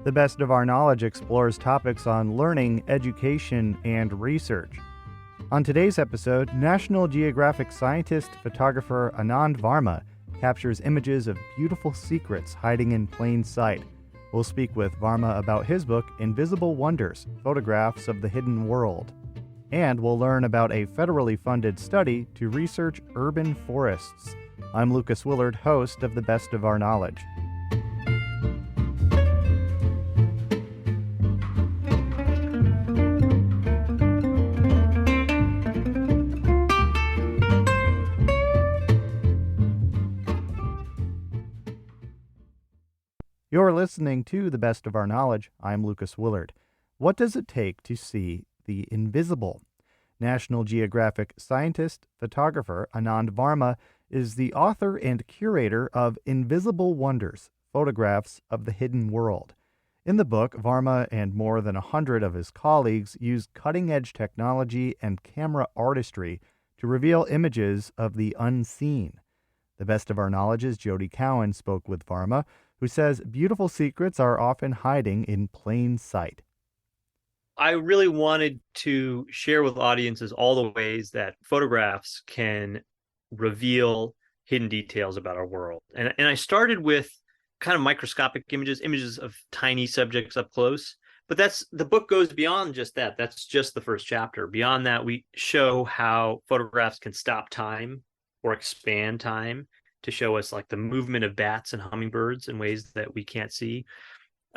The Best of Our Knowledge explores topics on learning, education, and research. On today's episode, National Geographic scientist photographer Anand Varma captures images of beautiful secrets hiding in plain sight. We'll speak with Varma about his book, Invisible Wonders: Photographs of the Hidden World. And we'll learn about a federally funded study to research urban forests. I'm Lucas Willard, host of The Best of Our Knowledge. You're listening to The Best of Our Knowledge. I'm Lucas Willard. What does it take to see the invisible? National Geographic scientist, photographer Anand Varma is the author and curator of Invisible Wonders: Photographs of the Hidden World. In the book, Varma and more than 100 of his colleagues used cutting-edge technology and camera artistry to reveal images of the unseen. The Best of Our Knowledge's Jody Cowan spoke with Varma, who says beautiful secrets are often hiding in plain sight. I really wanted to share with audiences all the ways that photographs can reveal hidden details about our world. And I started with kind of microscopic images of tiny subjects up close. But the book goes beyond just that. That's just the first chapter. Beyond that, we show how photographs can stop time or expand time to show us like the movement of bats and hummingbirds in ways that we can't see.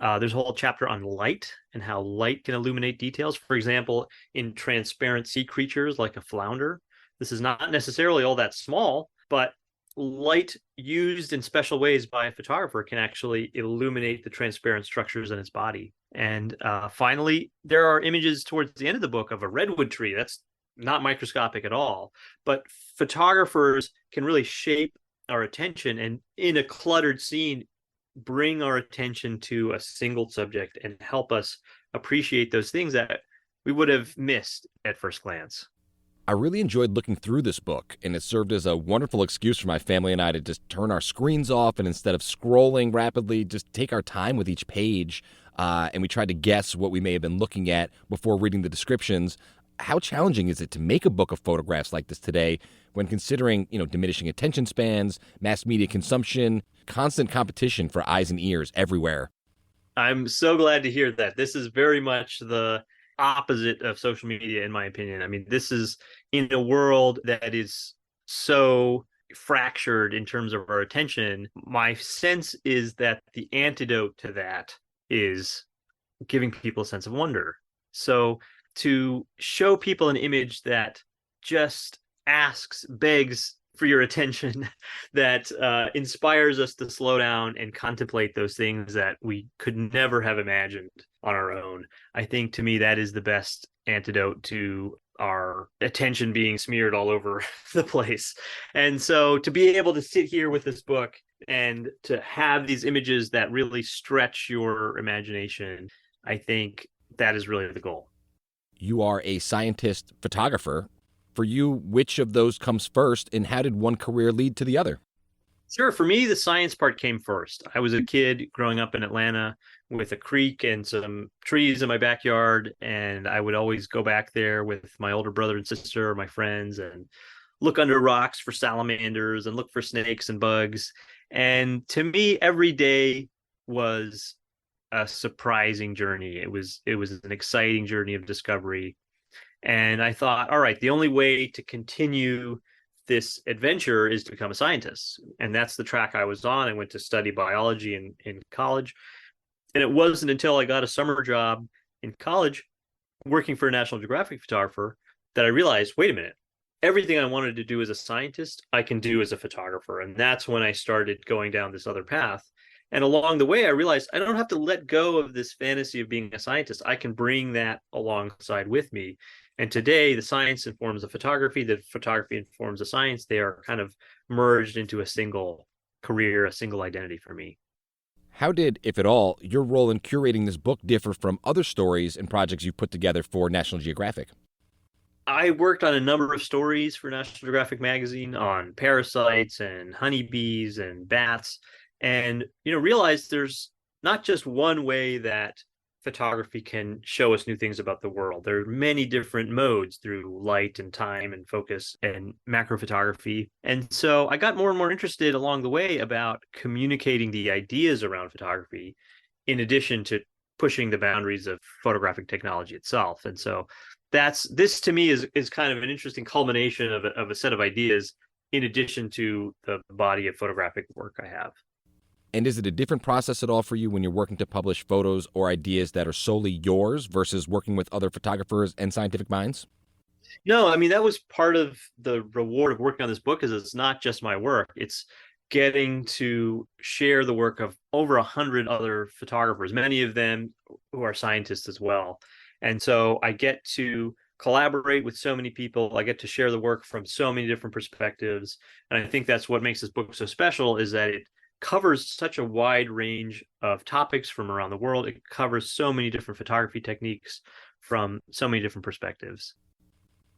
There's a whole chapter on light and how light can illuminate details. For example, in transparent sea creatures like a flounder, this is not necessarily all that small, but light used in special ways by a photographer can actually illuminate the transparent structures in its body. And finally, there are images towards the end of the book of a redwood tree. That's not microscopic at all, but photographers can really shape our attention and in a cluttered scene bring our attention to a single subject and help us appreciate those things that we would have missed at first glance. I really enjoyed looking through this book, and it served as a wonderful excuse for my family and I to just turn our screens off and instead of scrolling rapidly, just take our time with each page. And we tried to guess what we may have been looking at before reading the descriptions. How challenging is it to make a book of photographs like this today when considering, diminishing attention spans, mass media consumption, constant competition for eyes and ears everywhere? I'm so glad to hear that. This is very much the opposite of social media, in my opinion. I mean, this is in a world that is so fractured in terms of our attention. My sense is that the antidote to that is giving people a sense of wonder. So to show people an image that just begs for your attention, that inspires us to slow down and contemplate those things that we could never have imagined on our own. I think to me that is the best antidote to our attention being smeared all over the place. And so to be able to sit here with this book and to have these images that really stretch your imagination, I think that is really the goal. You are a scientist photographer. For you, which of those comes first, and how did one career lead to the other? Sure. For me, the science part came first. I was a kid growing up in Atlanta with a creek and some trees in my backyard, and I would always go back there with my older brother and sister, my friends, and look under rocks for salamanders and look for snakes and bugs. And to me, every day was a surprising journey. It was an exciting journey of discovery. And I thought, all right, the only way to continue this adventure is to become a scientist. And that's the track I was on. I went to study biology in college. And it wasn't until I got a summer job in college working for a National Geographic photographer that I realized, wait a minute, everything I wanted to do as a scientist, I can do as a photographer. And that's when I started going down this other path. And along the way, I realized I don't have to let go of this fantasy of being a scientist. I can bring that alongside with me. And today, the science informs the photography informs the science. They are kind of merged into a single career, a single identity for me. How did, if at all, your role in curating this book differ from other stories and projects you put together for National Geographic? I worked on a number of stories for National Geographic magazine on parasites and honeybees and bats, and realized there's not just one way that photography can show us new things about the world. There are many different modes through light and time and focus and macro photography. And so I got more and more interested along the way about communicating the ideas around photography in addition to pushing the boundaries of photographic technology itself. And so this to me is kind of an interesting culmination of a set of ideas in addition to the body of photographic work I have. And is it a different process at all for you when you're working to publish photos or ideas that are solely yours versus working with other photographers and scientific minds? No, I mean, that was part of the reward of working on this book is it's not just my work. It's getting to share the work of over 100 other photographers, many of them who are scientists as well. And so I get to collaborate with so many people. I get to share the work from so many different perspectives. And I think that's what makes this book so special is that it covers such a wide range of topics from around the world. It covers so many different photography techniques from so many different perspectives.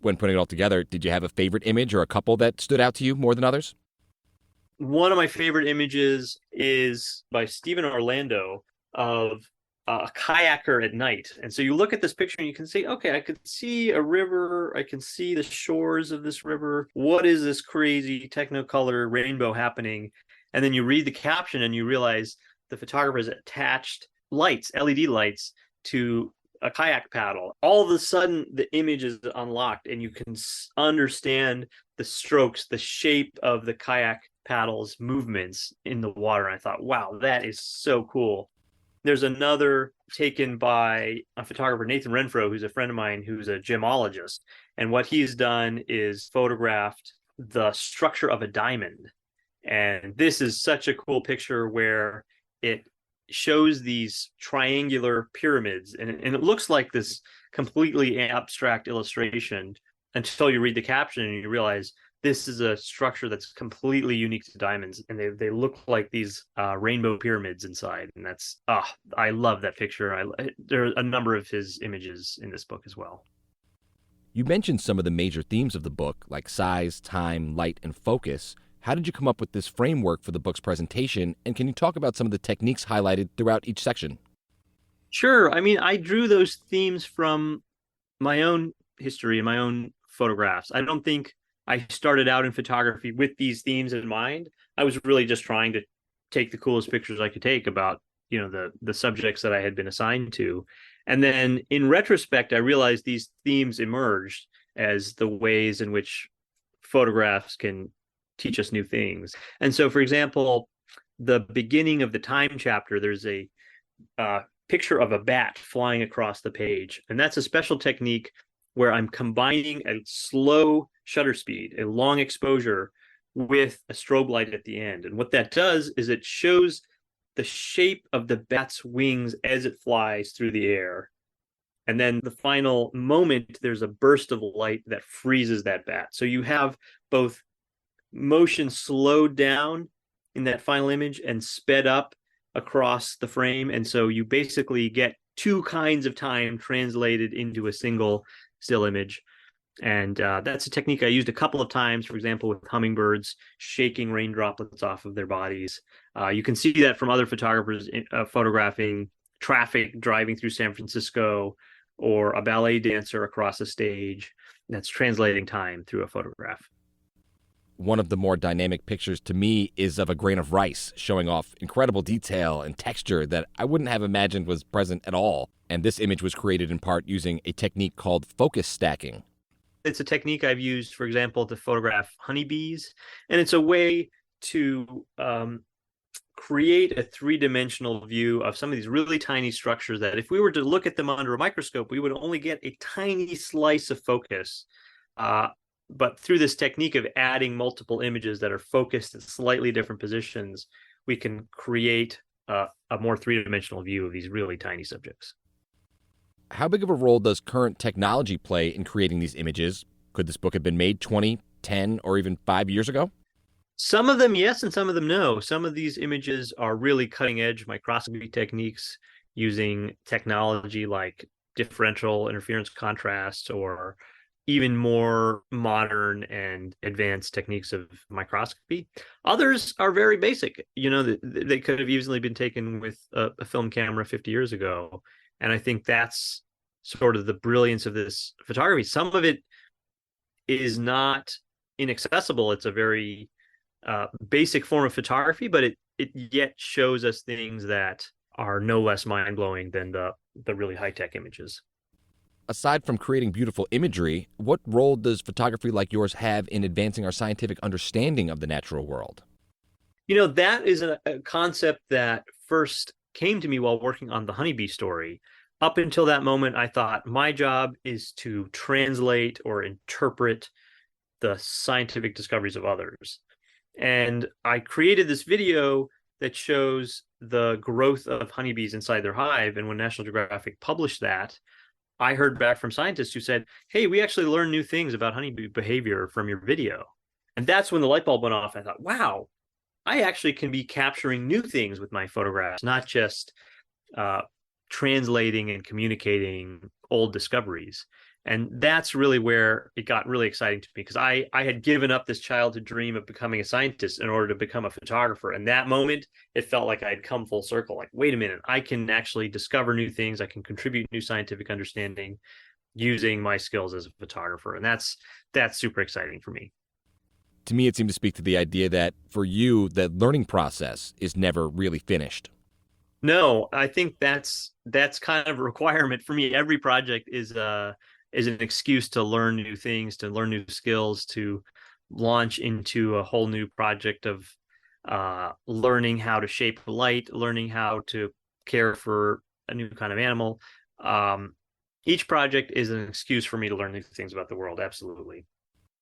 When putting it all together, did you have a favorite image or a couple that stood out to you more than others? One of my favorite images is by Stephen Orlando of a kayaker at night. And so you look at this picture and you can say, okay, I could see a river. I can see the shores of this river. What is this crazy technicolor rainbow happening? And then you read the caption and you realize the photographer has attached lights, LED lights, to a kayak paddle. All of a sudden, the image is unlocked and you can understand the strokes, the shape of the kayak paddle's movements in the water. And I thought, wow, that is so cool. There's another taken by a photographer, Nathan Renfro, who's a friend of mine, who's a gemologist. And what he's done is photographed the structure of a diamond. And this is such a cool picture where it shows these triangular pyramids. And it looks like this completely abstract illustration until you read the caption and you realize this is a structure that's completely unique to diamonds. And they look like these rainbow pyramids inside. And that's, I love that picture. There are a number of his images in this book as well. You mentioned some of the major themes of the book, like size, time, light, and focus. How did you come up with this framework for the book's presentation? And can you talk about some of the techniques highlighted throughout each section? Sure. I mean, I drew those themes from my own history and my own photographs. I don't think I started out in photography with these themes in mind. I was really just trying to take the coolest pictures I could take about, the subjects that I had been assigned to. And then in retrospect, I realized these themes emerged as the ways in which photographs can teach us new things. And so, for example, the beginning of the time chapter, there's a picture of a bat flying across the page. And that's a special technique where I'm combining a slow shutter speed, a long exposure, with a strobe light at the end. And what that does is it shows the shape of the bat's wings as it flies through the air. And then the final moment, there's a burst of light that freezes that bat. So you have both motion slowed down in that final image and sped up across the frame. And so you basically get two kinds of time translated into a single still image. And that's a technique I used a couple of times, for example, with hummingbirds shaking rain droplets off of their bodies. You can see that from other photographers photographing traffic driving through San Francisco, or a ballet dancer across a stage. That's translating time through a photograph. One of the more dynamic pictures to me is of a grain of rice, showing off incredible detail and texture that I wouldn't have imagined was present at all. And this image was created in part using a technique called focus stacking. It's a technique I've used, for example, to photograph honeybees. And it's a way to create a three-dimensional view of some of these really tiny structures that if we were to look at them under a microscope, we would only get a tiny slice of focus. But through this technique of adding multiple images that are focused in slightly different positions, we can create a more three-dimensional view of these really tiny subjects. How big of a role does current technology play in creating these images? Could this book have been made 20, 10, or even 5 years ago? Some of them, yes, and some of them, no. Some of these images are really cutting-edge microscopy techniques using technology like differential interference contrast or even more modern and advanced techniques of microscopy. Others are very basic. They could have easily been taken with a film camera 50 years ago. And I think that's sort of the brilliance of this photography. Some of it is not inaccessible. It's a very basic form of photography, but it yet shows us things that are no less mind-blowing than the really high-tech images. Aside from creating beautiful imagery, what role does photography like yours have in advancing our scientific understanding of the natural world? That is a concept that first came to me while working on the honeybee story. Up until that moment, I thought my job is to translate or interpret the scientific discoveries of others. And I created this video that shows the growth of honeybees inside their hive. And when National Geographic published that, I heard back from scientists who said, hey, we actually learned new things about honeybee behavior from your video. And that's when the light bulb went off. I thought, wow, I actually can be capturing new things with my photographs, not just translating and communicating old discoveries. And that's really where it got really exciting to me, because I had given up this childhood dream of becoming a scientist in order to become a photographer. And that moment, it felt like I had come full circle. Like, wait a minute, I can actually discover new things. I can contribute new scientific understanding using my skills as a photographer. And that's super exciting for me. To me, it seemed to speak to the idea that for you, the learning process is never really finished. No, I think that's kind of a requirement for me. Every project is an excuse to learn new things, to learn new skills, to launch into a whole new project of learning how to shape light, learning how to care for a new kind of animal. Each project is an excuse for me to learn new things about the world. Absolutely.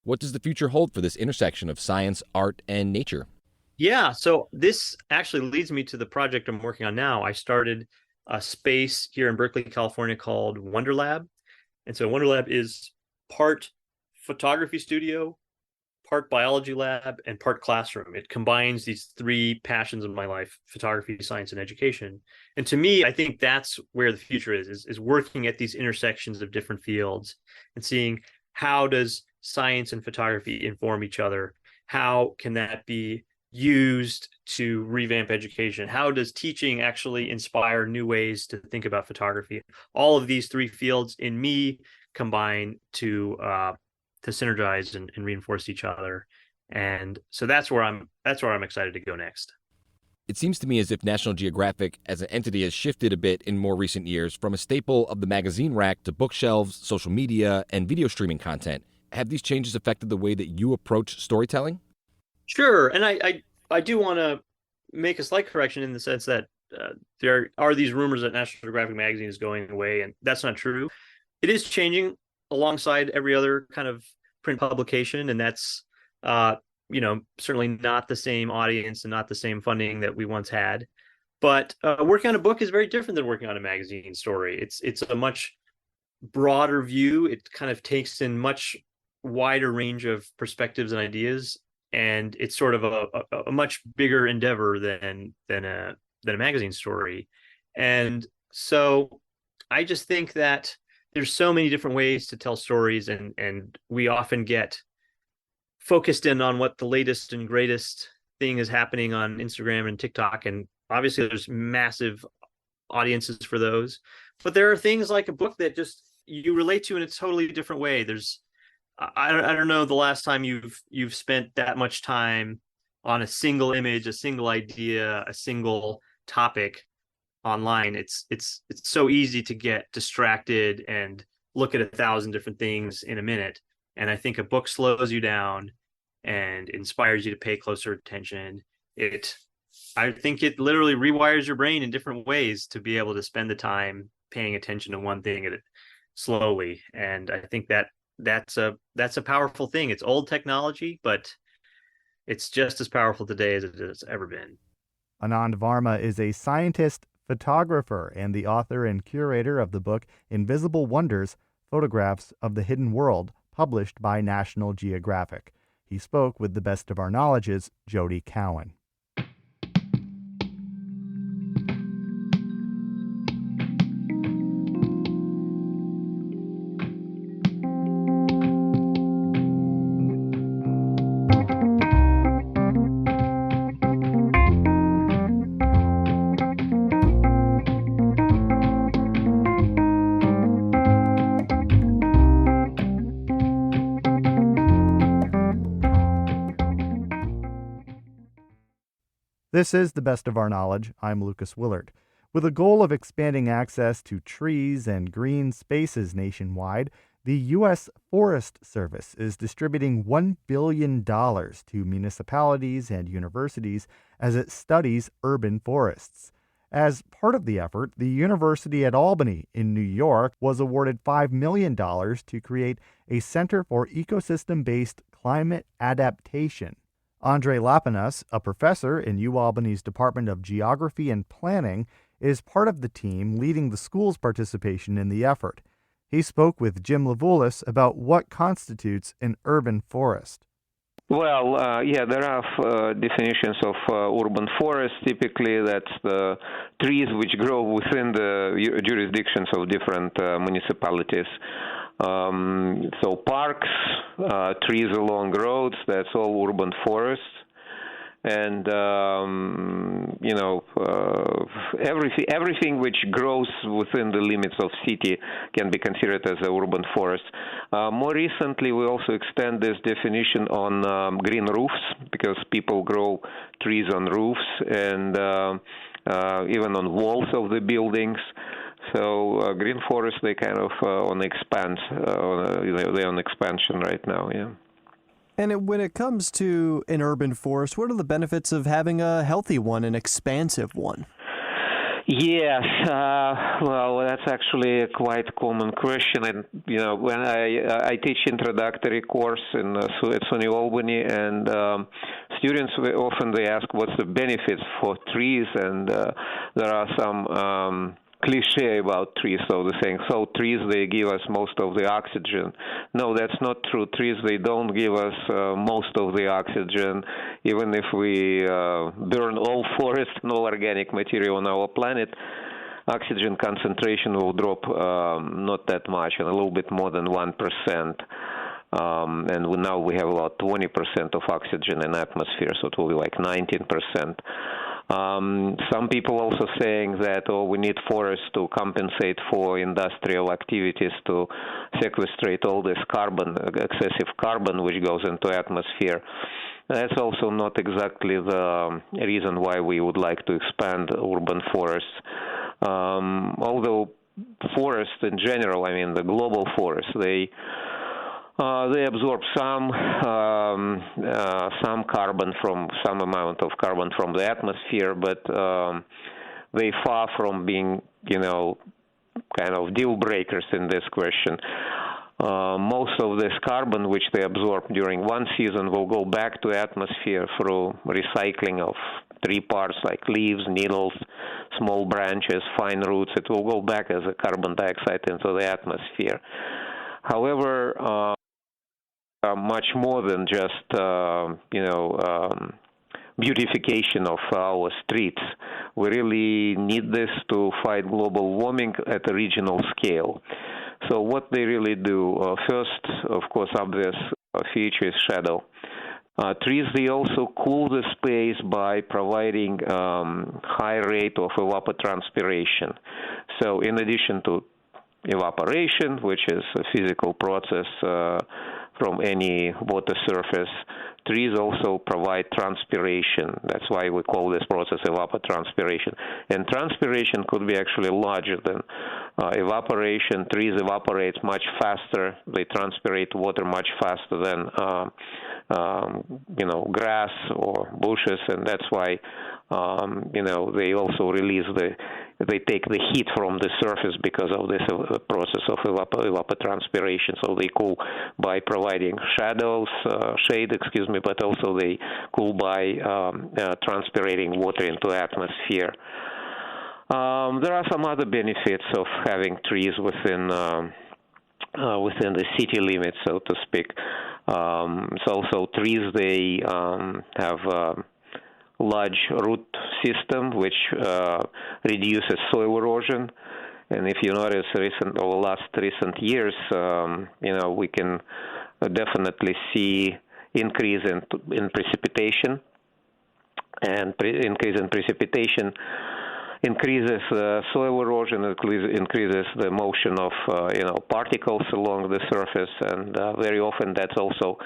What does the future hold for this intersection of science, art, and nature? Yeah, so this actually leads me to the project I'm working on now. I started a space here in Berkeley, California called Wonder Lab. And so Wonder Lab is part photography studio, part biology lab, and part classroom. It combines these three passions of my life: photography, science, and education. And to me, I think that's where the future is working at these intersections of different fields and seeing, how does science and photography inform each other? How can that be used to revamp education? How does teaching actually inspire new ways to think about photography? All of these three fields in me combine to synergize and reinforce each other. And so that's where I'm excited to go next. It seems to me as if National Geographic as an entity has shifted a bit in more recent years from a staple of the magazine rack to bookshelves, social media, and video streaming content. Have these changes affected the way that you approach storytelling? Sure. And I do want to make a slight correction in the sense that there are these rumors that National Geographic magazine is going away, and that's not true. It is changing alongside every other kind of print publication, and that's certainly not the same audience and not the same funding that we once had. But working on a book is very different than working on a magazine story. It's a much broader view. It kind of takes in much wider range of perspectives and ideas, and it's sort of a much bigger endeavor than a magazine story. And so I just think that there's so many different ways to tell stories, and we often get focused in on what the latest and greatest thing is happening on Instagram and TikTok. And obviously there's massive audiences for those, but there are things like a book that just you relate to in a totally different way. I don't know the last time you've spent that much time on a single image, a single idea, a single topic online. It's so easy to get distracted and look at 1,000 different things in a minute. And I think a book slows you down and inspires you to pay closer attention. I think it literally rewires your brain in different ways to be able to spend the time paying attention to one thing at it slowly. And I think that's a powerful thing. It's old technology, but it's just as powerful today as it has ever been. Anand Varma is a scientist, photographer, and the author and curator of the book Invisible Wonders: Photographs of the Hidden World, published by National Geographic. He spoke with the best of our knowledge's Jody Cowan. This is The Best of Our Knowledge. I'm Lucas Willard. With a goal of expanding access to trees and green spaces nationwide, the U.S. Forest Service is distributing $1 billion to municipalities and universities as it studies urban forests. As part of the effort, the University at Albany in New York was awarded $5 million to create a Center for Ecosystem-Based Climate Adaptation. Andre Lapinas, a professor in UAlbany's Department of Geography and Planning, is part of the team leading the school's participation in the effort. He spoke with Jim Levulis about what constitutes an urban forest. Well, there are definitions of urban forest. Typically, that's the trees which grow within the jurisdictions of different municipalities. So parks, trees along roads, that's all urban forests. And, everything which grows within the limits of city can be considered as an urban forest. More recently, we also extend this definition on green roofs, because people grow trees on roofs and even on walls of the buildings. So green forests, they kind of they're on expansion right now, yeah. And when it comes to an urban forest, what are the benefits of having a healthy one, an expansive one? Yes, well, that's actually a quite common question. And when I teach introductory course at SUNY Albany, and students often they ask what's the benefits for trees, and there are some cliche about trees, so they're saying, so trees, they give us most of the oxygen. No, that's not true. Trees, they don't give us most of the oxygen. Even if we burn all forest and all organic material on our planet, oxygen concentration will drop not that much, and a little bit more than 1%. And now we have about 20% of oxygen in atmosphere, so it will be like 19%. Some people also saying that, we need forests to compensate for industrial activities to sequestrate all this carbon, excessive carbon, which goes into atmosphere. That's also not exactly the reason why we would like to expand urban forests. Although forests in general, the global forests, they absorb some carbon from some amount of carbon from the atmosphere, but they far from being, kind of deal breakers in this question. Most of this carbon which they absorb during one season will go back to atmosphere through recycling of three parts like leaves, needles, small branches, fine roots. It will go back as a carbon dioxide into the atmosphere. However, much more than just, beautification of our streets. We really need this to fight global warming at a regional scale. So what they really do, first, of course, obvious feature is shadow. Trees, they also cool the space by providing high rate of evapotranspiration. So in addition to evaporation, which is a physical process from any water surface, trees also provide transpiration. That's why we call this process evapotranspiration. And transpiration could be actually larger than evaporation. Trees evaporate much faster. They transpirate water much faster than grass or bushes, and that's why they also release they take the heat from the surface because of this process of evapotranspiration. So they cool by providing shade, but also they cool by transpirating water into atmosphere. There are some other benefits of having trees within the city limits, so to speak. So trees, they have large root system which reduces soil erosion. And if you notice recent years, we can definitely see increase in precipitation. And increase in precipitation increases soil erosion, increases the motion of particles along the surface, and very often that's also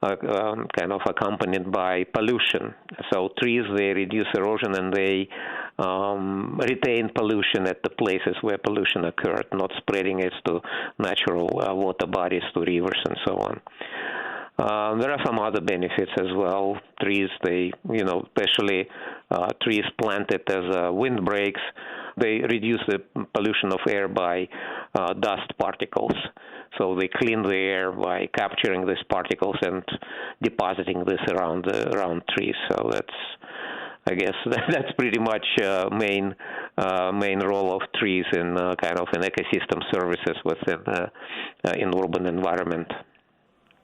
kind of accompanied by pollution. So trees, they reduce erosion and they retain pollution at the places where pollution occurred, not spreading it to natural water bodies, to rivers, and so on. There are some other benefits as well. Trees, they, especially trees planted as windbreaks, they reduce the pollution of air by dust particles. So they clean the air by capturing these particles and depositing this around trees. So I guess that's pretty much main role of trees in kind of an ecosystem services within in urban environment.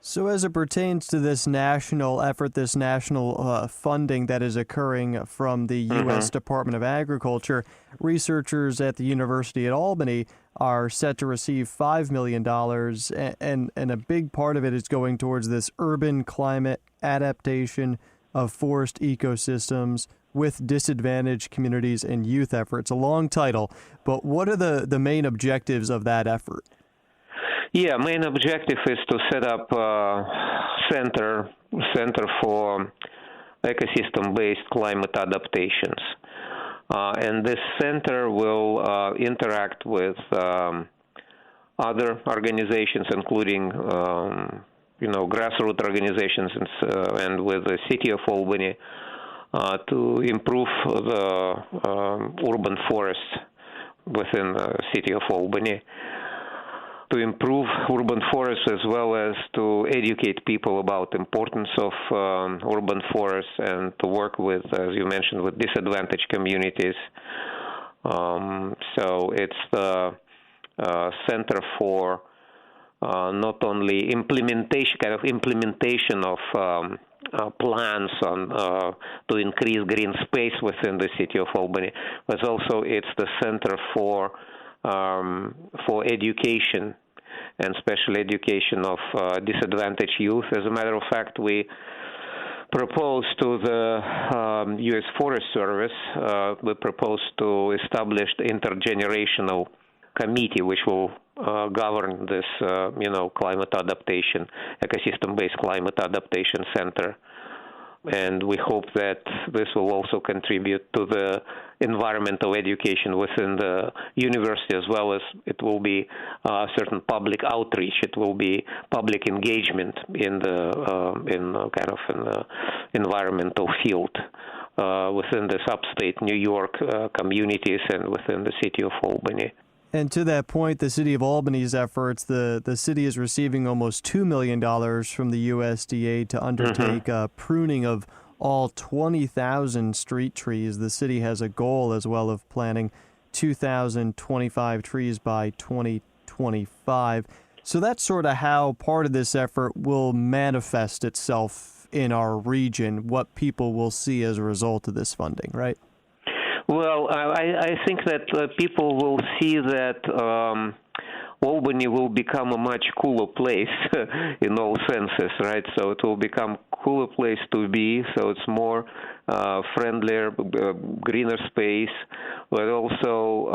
So as it pertains to this national effort, this national funding that is occurring from the U.S. Department of Agriculture, researchers at the University at Albany are set to receive $5 million, and a big part of it is going towards this urban climate adaptation of forest ecosystems with disadvantaged communities and youth efforts. A long title, but what are the main objectives of that effort? Yeah, main objective is to set up a center for ecosystem-based climate adaptations. And this center will interact with other organizations, including grassroots organizations and with the city of Albany to improve the urban forests within the city of Albany, to improve urban forests as well as to educate people about the importance of urban forests and to work with, as you mentioned, with disadvantaged communities. So it's the Center for not only implementation of plans on to increase green space within the city of Albany, but also it's the Center for education and special education of disadvantaged youth. As a matter of fact, we proposed to the U.S. Forest Service, we proposed to establish the intergenerational committee which will govern this, climate adaptation, ecosystem-based climate adaptation center. And we hope that this will also contribute to the environmental education within the university, as well as it will be certain public outreach. It will be public engagement in the environmental field within this upstate New York communities and within the city of Albany. And to that point, the city of Albany's efforts, the city is receiving almost $2 million from the USDA to undertake pruning of all 20,000 street trees. The city has a goal as well of planting 2,025 trees by 2025. So that's sort of how part of this effort will manifest itself in our region, what people will see as a result of this funding, right? Well, I think that people will see that Albany will become a much cooler place in all senses, right? So it will become a cooler place to be, so it's more friendlier, greener space, but also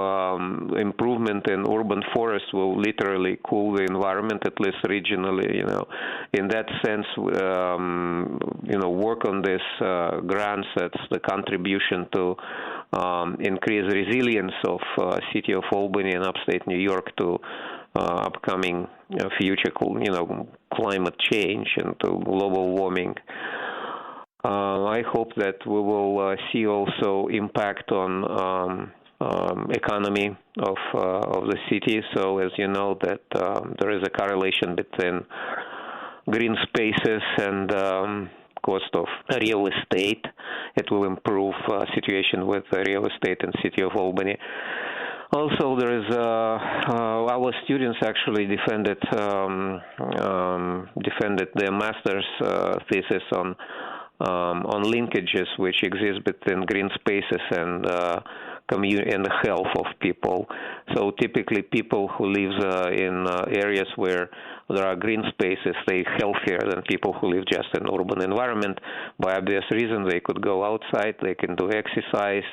improvement in urban forests will literally cool the environment, at least regionally, In that sense, work on this grants, that's the contribution to increase resilience of city of Albany and upstate New York to upcoming future, climate change and to global warming. I hope that we will see also impact on economy of the city. So, as you know, that there is a correlation between green spaces and cost of real estate. It will improve situation with real estate in city of Albany. Also, there is our students actually defended their master's thesis on linkages which exist between green spaces and community and the health of people. So typically, people who live in areas where there are green spaces, they're healthier than people who live just in urban environment. By obvious reason, they could go outside, they can do exercise,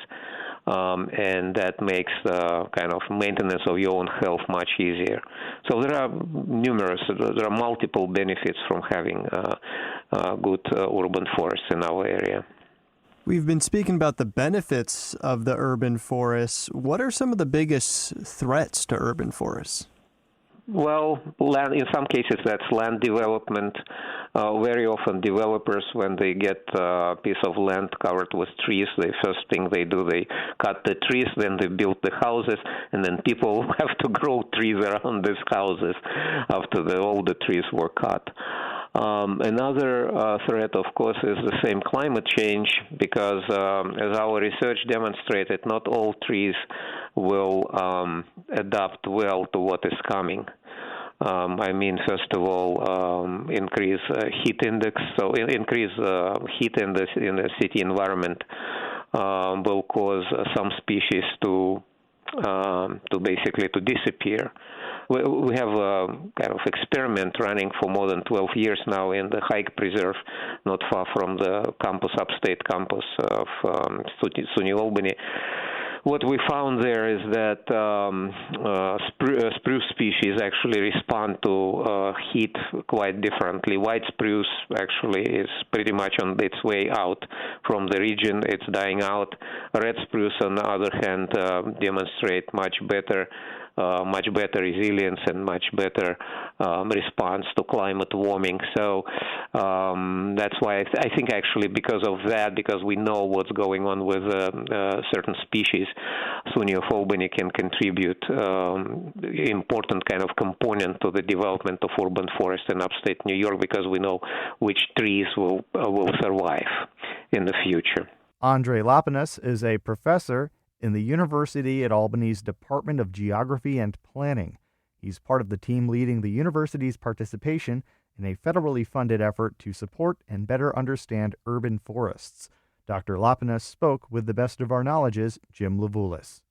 and that makes kind of maintenance of your own health much easier. So there are multiple benefits from having good urban forests in our area. We've been speaking about the benefits of the urban forests. What are some of the biggest threats to urban forests? Well, land, in some cases, that's land development. Very often, developers, when they get a piece of land covered with trees, the first thing they do, they cut the trees, then they build the houses, and then people have to grow trees around these houses after all the trees were cut. Another threat, of course, is the same climate change, because as our research demonstrated, not all trees will adapt well to what is coming. First of all, increase heat index. So increase heat in the city environment will cause some species to basically to disappear. We have a kind of experiment running for more than 12 years now in the Hike Preserve, not far from the upstate campus of SUNY Albany. What we found there is that spruce species actually respond to heat quite differently. White spruce actually is pretty much on its way out from the region. It's dying out. Red spruce, on the other hand, demonstrate much better resilience and much better response to climate warming. So that's why I think actually because of that, because we know what's going on with certain species, SUNY of Albany can contribute important kind of component to the development of urban forest in upstate New York, because we know which trees will survive in the future. Andrei Lapinas is a professor in the University at Albany's Department of Geography and Planning. He's part of the team leading the university's participation in a federally funded effort to support and better understand urban forests. Dr. Lapinas spoke with the best of our knowledge's Jim Levulis.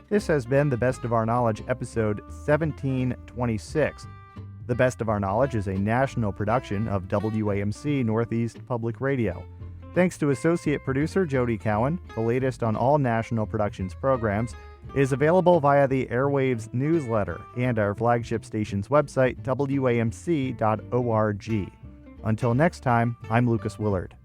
This has been The Best of Our Knowledge, episode 1726. The Best of Our Knowledge is a national production of WAMC Northeast Public Radio. Thanks to associate producer Jody Cowan. The latest on all National Productions programs is available via the Airwaves newsletter and our flagship station's website, WAMC.org. Until next time, I'm Lucas Willard.